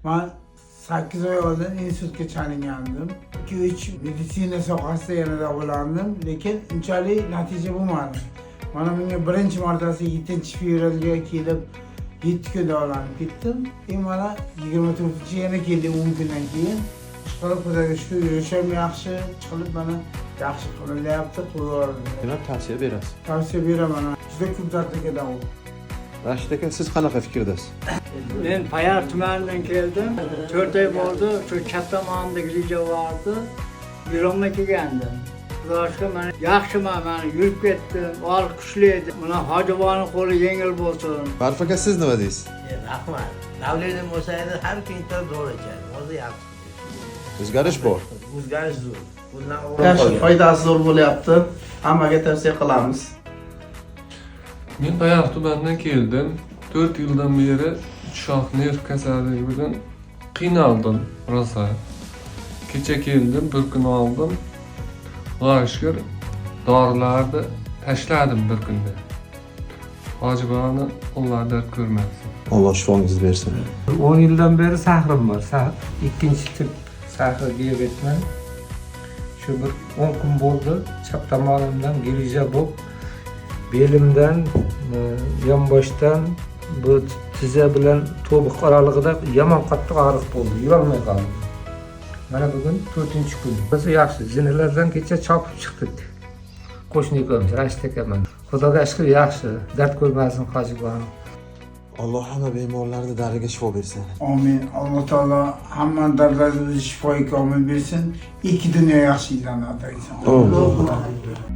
Ben 8 ay oldin institutga chalingandim. 2-3 meditsina sohasida yanada bo'landim, lekin unchalik natija bo'lmadi. Mana bunga birinchi martasi 7-fevralga kelib 7 kun davolanib ketdim. Mana 24-chi yana keldim 10 kundan keyin. Chiqib xudoga shukur yurishim yaxshi, chiqib mana yaxshi qilyapti, qo'yvordim. Demak, tavsiya berasiz. Tavsiya beraman. Juda ko'p dardga u. Rashid aka, siz qanaqa fikrdasiz? Men Payar tumanidan keldim. 4 oy bo'ldi. Shu katta nomda grija vardı. Yurolmay kelgandim. Xudoga mana yaxshiman, mana yurib ketdim. Ol kuchli edi. Mana hojibonning qo'li yengil bo'lsin. Farruh aka, siz nima deysiz? Rahmat. Davletim olsaydi har kun to'rt zo'r ekan. Hozir yaxshi. O'zgarish bor. O'zgarish zo'r. Bundan Yaxshi, foydasi zo'r bo'lyapti. Hammaga tavsiya qilamiz. Men Payar tumanidan keldim. 4 yildan beri shoh nerv kasalligi bilan qiynaldim rosa. Kecha keldim, bir kun oldim. Xudoga shukr, dorilarni tashladim bir kunda. Hojiboni ular dard ko'rmasin. Alloh shifongizni bersin. 10 yildan beri sahrim bor. Ikkinchi tip sahri diyabetman. Shu bir 10 kun bo'ldi, chap tomonimdan grija bo'lib, belimdan, yonboshdan bu tiza bilan to'biq oralig'ida yomon qattiq og'riq bo'ldi. Yurolmay qoldim. Mana bugun 4-kun. Biz yaxshi, zinalardan kecha chopib chiqdik. Qo'shnikom, Rashid akaman. Xudoga shukr yaxshi, dard ko'rmasin hojibon. Alloh hamma bemorlarni dariga shifo bersin. Amin. Alloh taolo hamma dardlarga shifoyi komil bersin. Ikki dunyo yaxshi izlanadi. Amin.